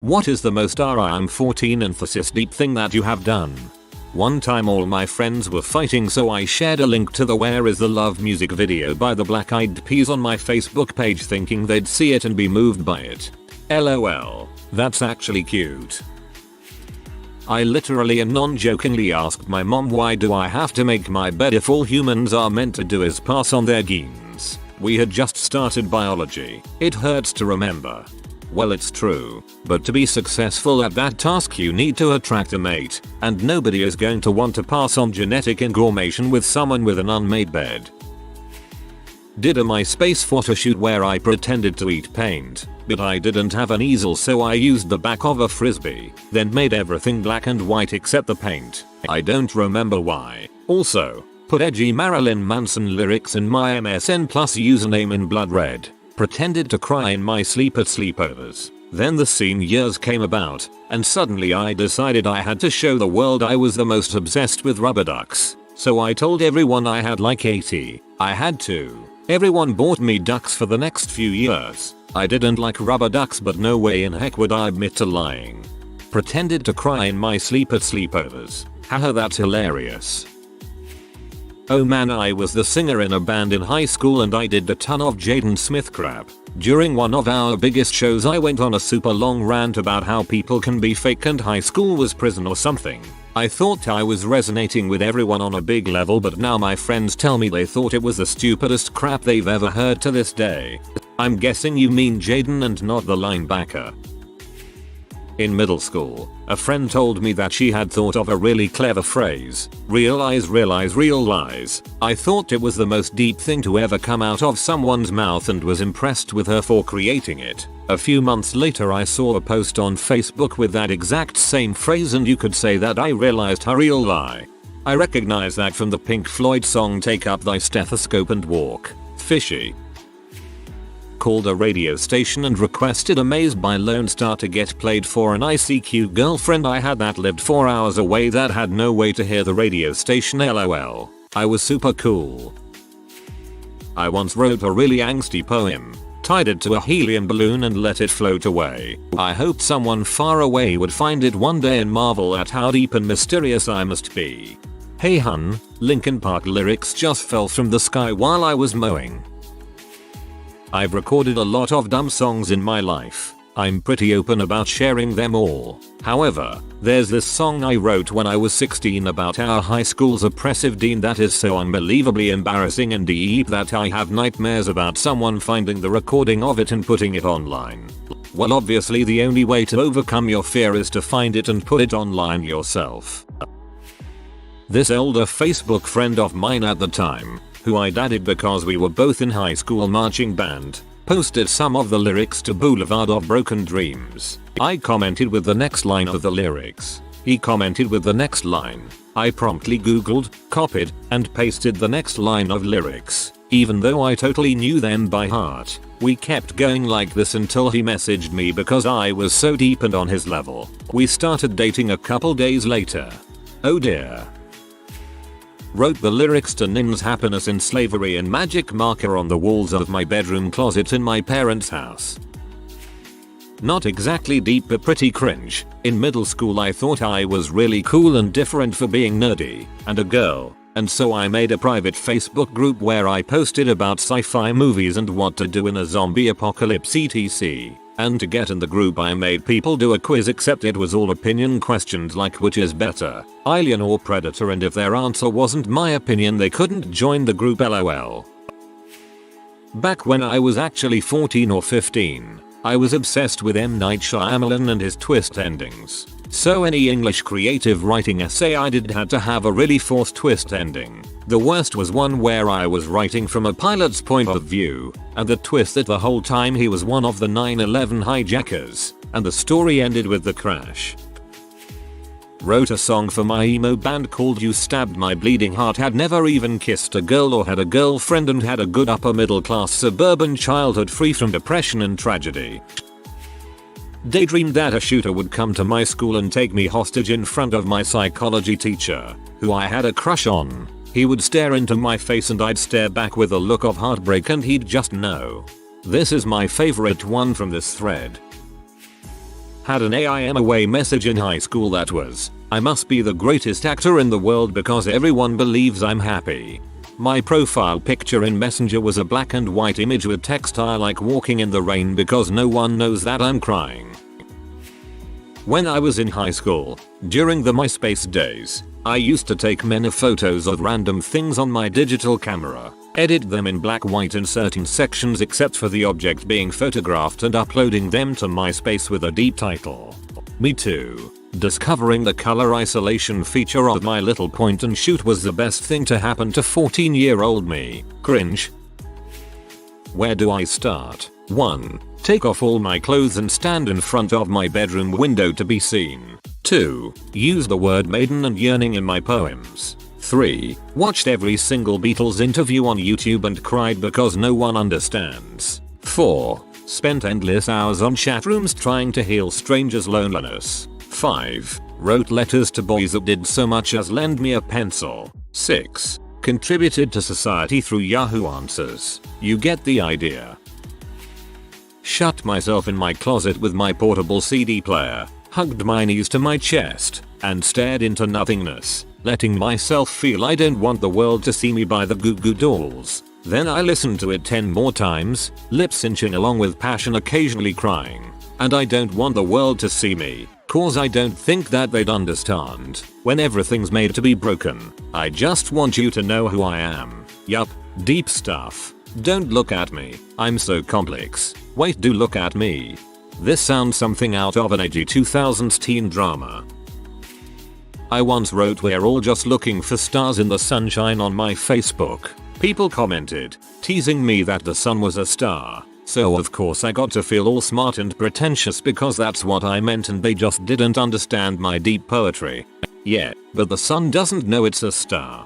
What is the most I'm 14 emphasis deep thing that you have done? One time all my friends were fighting, so I shared a link to the Where Is the Love music video by the Black Eyed Peas on my Facebook page thinking they'd see it and be moved by it. LOL. That's actually cute. I literally and non-jokingly asked my mom, why do I have to make my bed if all humans are meant to do is pass on their genes? We had just started biology. It hurts to remember. Well, it's true, but to be successful at that task you need to attract a mate, and nobody is going to want to pass on genetic information with someone with an unmade bed. Did a MySpace photoshoot where I pretended to eat paint, but I didn't have an easel, so I used the back of a frisbee, then made everything black and white except the paint. I don't remember why. Also, put edgy Marilyn Manson lyrics in my MSN Plus username in blood red. Pretended to cry in my sleep at sleepovers. Then the scene years came about, and suddenly I decided I had to show the world I was the most obsessed with rubber ducks. So I told everyone I had like 80. I had to. Everyone bought me ducks for the next few years. I didn't like rubber ducks, but no way in heck would I admit to lying. Pretended to cry in my sleep at sleepovers. Haha, that's hilarious. Oh man, I was the singer in a band in high school and I did a ton of Jaden Smith crap. During one of our biggest shows I went on a super long rant about how people can be fake and high school was prison or something. I thought I was resonating with everyone on a big level, but now my friends tell me they thought it was the stupidest crap they've ever heard to this day. I'm guessing you mean Jaden and not the linebacker. In middle school, a friend told me that she had thought of a really clever phrase, realize, real lies. I thought it was the most deep thing to ever come out of someone's mouth and was impressed with her for creating it. A few months later I saw a post on Facebook with that exact same phrase, and you could say that I realized her real lie. I recognize that from the Pink Floyd song Take Up Thy Stethoscope and Walk. Fishy. Called a radio station and requested Amazed by Lone Star to get played for an ICQ girlfriend I had that lived 4 hours away that had no way to hear the radio station. LOL. I was super cool. I once wrote a really angsty poem, tied it to a helium balloon and let it float away. I hoped someone far away would find it one day and marvel at how deep and mysterious I must be. Hey hun, Linkin Park lyrics just fell from the sky while I was mowing. I've recorded a lot of dumb songs in my life. I'm pretty open about sharing them all. However, there's this song I wrote when I was 16 about our high school's oppressive dean that is so unbelievably embarrassing and deep that I have nightmares about someone finding the recording of it and putting it online. Well, obviously the only way to overcome your fear is to find it and put it online yourself. This older Facebook friend of mine at the time, who I dated because we were both in high school marching band, posted some of the lyrics to Boulevard of Broken Dreams. I commented with the next line of the lyrics. He commented with the next line. I promptly googled, copied, and pasted the next line of lyrics. Even though I totally knew them by heart, we kept going like this until he messaged me because I was so deep and on his level. We started dating a couple days later. Oh dear. Wrote the lyrics to Nin's Happiness in Slavery in magic marker on the walls of my bedroom closet in my parents' house. Not exactly deep but pretty cringe. In middle school I thought I was really cool and different for being nerdy and a girl, and so I made a private Facebook group where I posted about sci-fi movies and what to do in a zombie apocalypse etc. And to get in the group I made people do a quiz, except it was all opinion questions like which is better, Alien or Predator, and if their answer wasn't my opinion they couldn't join the group. LOL. Back when I was actually 14 or 15, I was obsessed with M. Night Shyamalan and his twist endings. So any English creative writing essay I did had to have a really forced twist ending. The worst was one where I was writing from a pilot's point of view, and the twist that the whole time he was one of the 9/11 hijackers, and the story ended with the crash. Wrote a song for my emo band called You Stabbed My Bleeding Heart, had never even kissed a girl or had a girlfriend, and had a good upper middle class suburban childhood free from depression and tragedy. Daydreamed that a shooter would come to my school and take me hostage in front of my psychology teacher, who I had a crush on. He would stare into my face and I'd stare back with a look of heartbreak and he'd just know. This is my favorite one from this thread. Had an "I am away" message in high school that was, "I must be the greatest actor in the world because everyone believes I'm happy." My profile picture in Messenger was a black and white image with text "I like walking in the rain because no one knows that I'm crying." When I was in high school, during the MySpace days, I used to take many photos of random things on my digital camera, edit them in black white in certain sections except for the object being photographed, and uploading them to MySpace with a deep title. Me too. Discovering the color isolation feature of my little point and shoot was the best thing to happen to 14-year-old me. Cringe. Where do I start? 1. Take off all my clothes and stand in front of my bedroom window to be seen. 2. Use the word maiden and yearning in my poems. 3. Watched every single Beatles interview on YouTube and cried because no one understands. 4. Spent endless hours on chat rooms trying to heal strangers' loneliness. 5. Wrote letters to boys that did so much as lend me a pencil. 6. Contributed to society through Yahoo Answers. You get the idea. Shut myself in my closet with my portable CD player, hugged my knees to my chest, and stared into nothingness, letting myself feel I don't want the world to see me by the Goo Goo Dolls. Then I listened to it 10 more times, lip synching along with passion, occasionally crying. And I don't want the world to see me, cause I don't think that they'd understand. When everything's made to be broken, I just want you to know who I am. Yup, deep stuff. Don't look at me, I'm so complex. Wait, do look at me. This sounds something out of an edgy 2000s teen drama. I once wrote "We're all just looking for stars in the sunshine" on my Facebook. People commented, teasing me that the sun was a star. So of course I got to feel all smart and pretentious because that's what I meant, and they just didn't understand my deep poetry. Yeah, but the sun doesn't know it's a star.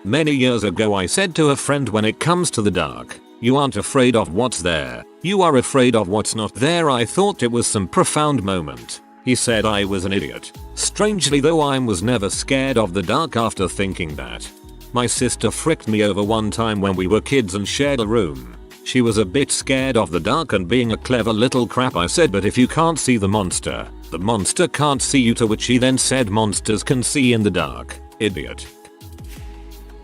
Many years ago I said to a friend, when it comes to the dark, you aren't afraid of what's there, you are afraid of what's not there. I thought it was some profound moment. He said I was an idiot. Strangely though, I was never scared of the dark after thinking that. My sister fricked me over one time when we were kids and shared a room. She was a bit scared of the dark, and being a clever little crap I said, "But if you can't see the monster can't see you," to which she then said, "Monsters can see in the dark, idiot."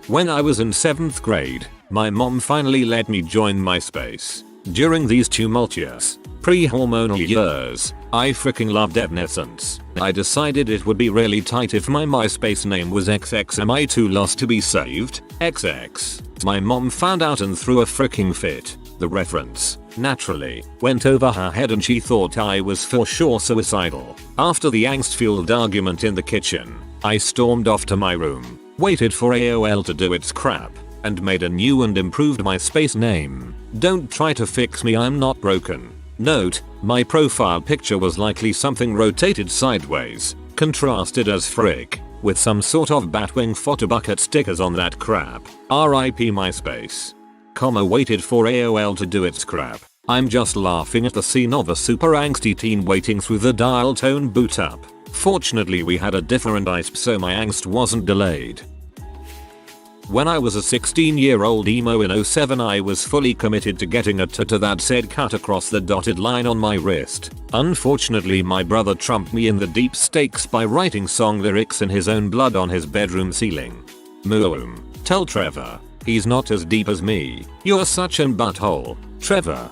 When I was in 7th grade, my mom finally let me join MySpace. During these tumultuous, pre-hormonal years, I freaking loved Evanescence. I decided it would be really tight if my MySpace name was XX. Am I too lost to be saved? XX. My mom found out and threw a freaking fit. The reference, naturally, went over her head and she thought I was for sure suicidal. After the angst-fueled argument in the kitchen, I stormed off to my room, waited for AOL to do its crap, and made a new and improved MySpace name. Don't try to fix me, I'm not broken. Note, my profile picture was likely something rotated sideways, contrasted as frick, with some sort of Batwing photobucket stickers on that crap. RIP MySpace. Waited for AOL to do its crap. I'm just laughing at the scene of a super angsty teen waiting through the dial tone boot up. Fortunately we had a different ISP so my angst wasn't delayed. When I was a 16-year-old emo in 07, I was fully committed to getting a tattoo that said "cut" across the dotted line on my wrist. Unfortunately my brother trumped me in the deep stakes by writing song lyrics in his own blood on his bedroom ceiling. Moom. Tell Trevor. He's not as deep as me. You're such an butthole, Trevor.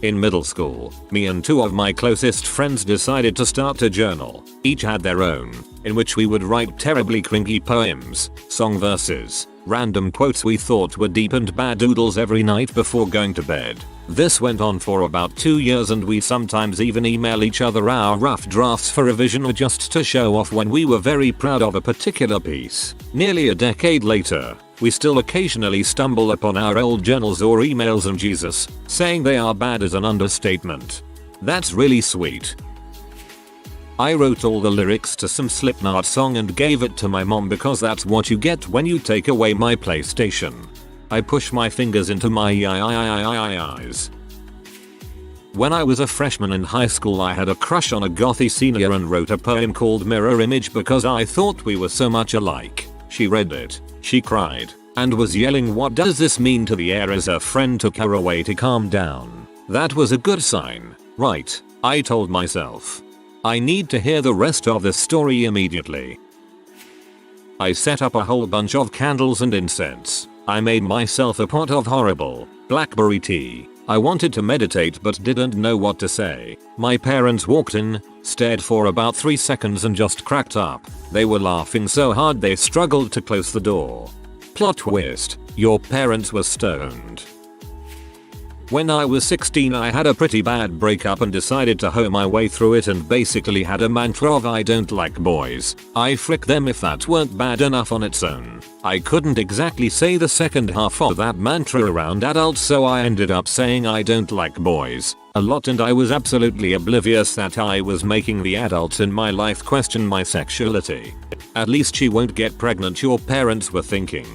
In middle school, me and two of my closest friends decided to start a journal. Each had their own, in which we would write terribly cringy poems, song verses, random quotes we thought were deep and bad doodles every night before going to bed. This went on for about 2 years and we sometimes even email each other our rough drafts for revision or just to show off when we were very proud of a particular piece. Nearly a decade later, we still occasionally stumble upon our old journals or emails, and Jesus, saying they are bad is an understatement. That's really sweet. I wrote all the lyrics to some Slipknot song and gave it to my mom because that's what you get when you take away my PlayStation. I push my fingers into my eyes. When I was a freshman in high school I had a crush on a gothy senior and wrote a poem called Mirror Image because I thought we were so much alike. She read it, she cried, and was yelling "What does this mean?" to the air as her friend took her away to calm down. That was a good sign, right? I told myself, I need to hear the rest of this story immediately. I set up a whole bunch of candles and incense. I made myself a pot of horrible blackberry tea. I wanted to meditate but didn't know what to say. My parents walked in, stared for about 3 seconds and just cracked up. They were laughing so hard they struggled to close the door. Plot twist, your parents were stoned. When I was 16 I had a pretty bad breakup and decided to hoe my way through it and basically had a mantra of I don't like boys. I frick them if that weren't bad enough on its own. I couldn't exactly say the second half of that mantra around adults so I ended up saying I don't like boys a lot and I was absolutely oblivious that I was making the adults in my life question my sexuality. At least she won't get pregnant, your parents were thinking.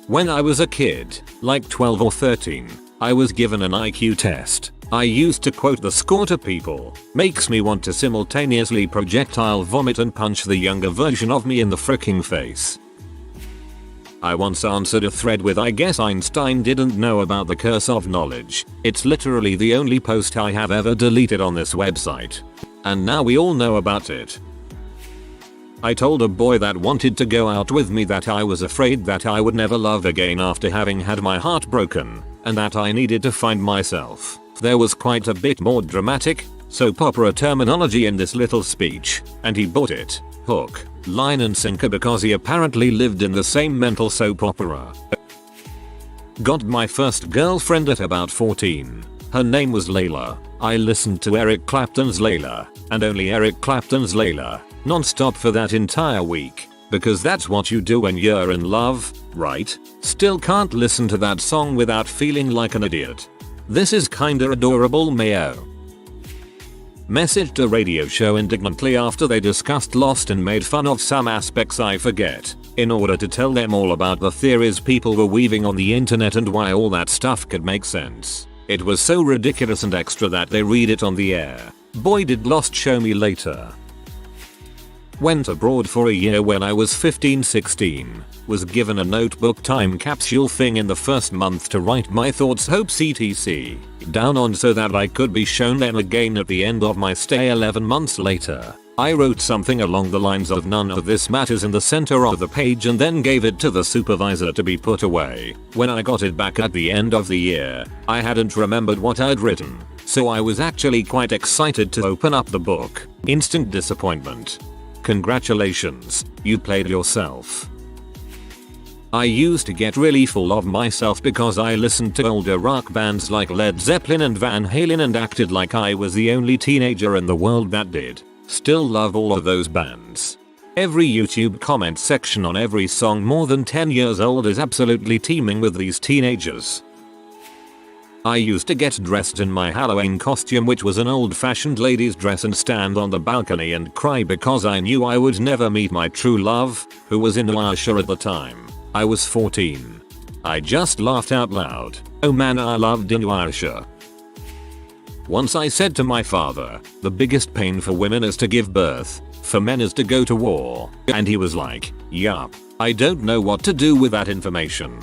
When I was a kid, like 12 or 13, I was given an IQ test. I used to quote the score to people. Makes me want to simultaneously projectile vomit and punch the younger version of me in the fricking face. I once answered a thread with I guess Einstein didn't know about the curse of knowledge. It's literally the only post I have ever deleted on this website. And now we all know about it. I told a boy that wanted to go out with me that I was afraid that I would never love again after having had my heart broken, and that I needed to find myself. There was quite a bit more dramatic, soap opera terminology in this little speech, and he bought it, hook, line and sinker because he apparently lived in the same mental soap opera. Got my first girlfriend at about 14. Her name was Layla. I listened to Eric Clapton's Layla, and only Eric Clapton's Layla, non-stop for that entire week, because that's what you do when you're in love, right? Still can't listen to that song without feeling like an idiot. This is kinda adorable, mayo. Messaged a radio show indignantly after they discussed Lost and made fun of some aspects I forget, in order to tell them all about the theories people were weaving on the internet and why all that stuff could make sense. It was so ridiculous and extra that they read it on the air. Boy did Lost show me later. Went abroad for a year when I was 15-16. Was given a notebook time capsule thing in the first month to write my thoughts, hopes etc. down on so that I could be shown them again at the end of my stay 11 months later. I wrote something along the lines of none of this matters in the center of the page and then gave it to the supervisor to be put away. When I got it back at the end of the year, I hadn't remembered what I'd written, so I was actually quite excited to open up the book. Instant disappointment. Congratulations, you played yourself. I used to get really full of myself because I listened to older rock bands like Led Zeppelin and Van Halen and acted like I was the only teenager in the world that did. Still love all of those bands. Every YouTube comment section on every song more than 10 years old is absolutely teeming with these teenagers. I used to get dressed in my Halloween costume, which was an old-fashioned lady's dress, and stand on the balcony and cry because I knew I would never meet my true love, who was in Russia at the time. I was 14. I just laughed out loud. Oh man, I loved Inuyasha. Once I said to my father, the biggest pain for women is to give birth, for men is to go to war, and he was like, yup, I don't know what to do with that information.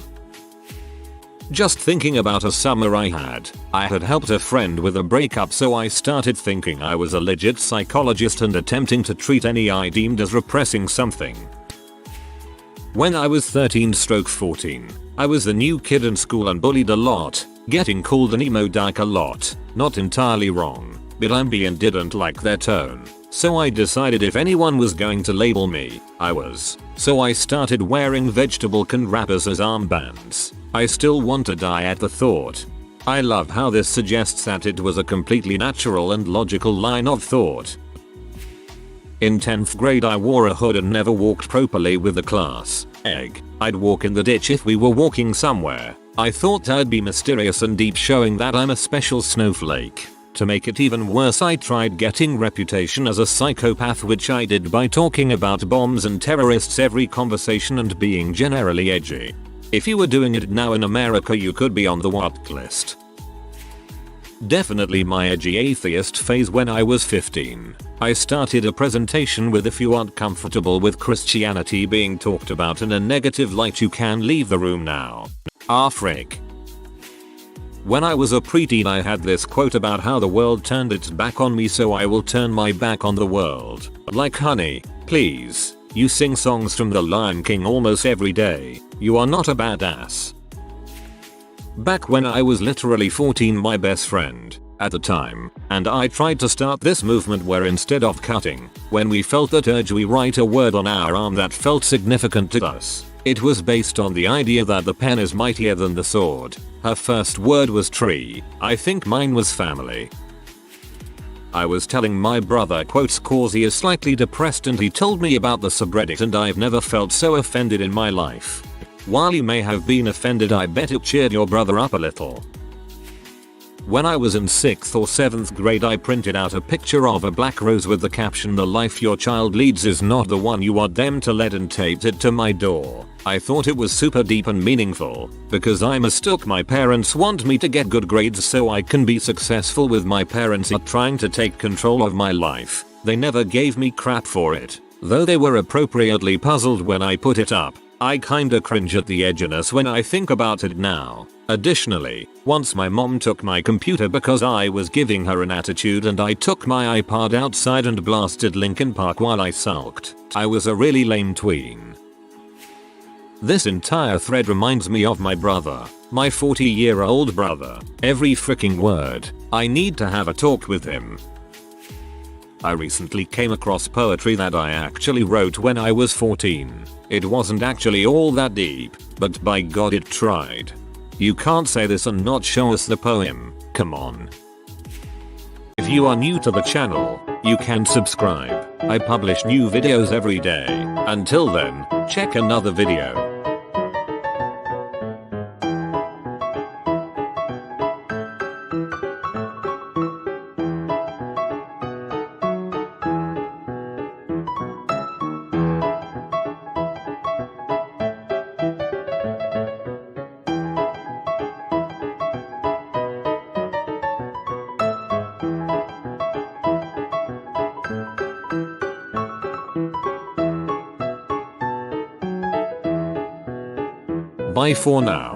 Just thinking about a summer I had helped a friend with a breakup, so I started thinking I was a legit psychologist and attempting to treat any I deemed as repressing something. When I was 13-14, I was the new kid in school and bullied a lot, getting called an emo dyke a lot. Not entirely wrong, but ambient didn't like their tone, so I decided if anyone was going to label me, I was. So I started wearing vegetable can wrappers as armbands. I still want to die at the thought. I love how this suggests that it was a completely natural and logical line of thought. In 10th grade I wore a hood and never walked properly with the class. I'd walk in the ditch if we were walking somewhere. I thought I'd be mysterious and deep, showing that I'm a special snowflake. To make it even worse, I tried getting reputation as a psychopath, which I did by talking about bombs and terrorists every conversation and being generally edgy. If you were doing it now in America, you could be on the what list. Definitely my edgy atheist phase when I was 15. I started a presentation with if you aren't comfortable with Christianity being talked about in a negative light, you can leave the room now. Ah frick. When I was a preteen I had this quote about how the world turned its back on me, so I will turn my back on the world. Like, honey, please, you sing songs from The Lion King almost every day. You are not a badass. Back when I was literally 14, my best friend, at the time, and I tried to start this movement where instead of cutting, when we felt that urge, we write a word on our arm that felt significant to us. It was based on the idea that the pen is mightier than the sword. Her first word was tree. I think mine was family. I was telling my brother quotes cause he is slightly depressed and he told me about the subreddit, and I've never felt so offended in my life. While you may have been offended, I bet it cheered your brother up a little. When I was in 6th or 7th grade I printed out a picture of a black rose with the caption, "The life your child leads is not the one you want them to lead," and taped it to my door. I thought it was super deep and meaningful, because I mistook my parents want me to get good grades so I can be successful with my parents are trying to take control of my life. They never gave me crap for it, though they were appropriately puzzled when I put it up. I kinda cringe at the edginess when I think about it now. Additionally, once my mom took my computer because I was giving her an attitude, and I took my iPod outside and blasted Linkin Park while I sulked. I was a really lame tween. This entire thread reminds me of my brother, my 40-year-old brother. Every freaking word. I need to have a talk with him. I recently came across poetry that I actually wrote when I was 14. It wasn't actually all that deep, but by God it tried. You can't say this and not show us the poem. Come on. If you are new to the channel, you can subscribe. I publish new videos every day. Until then, check another video. Bye for now.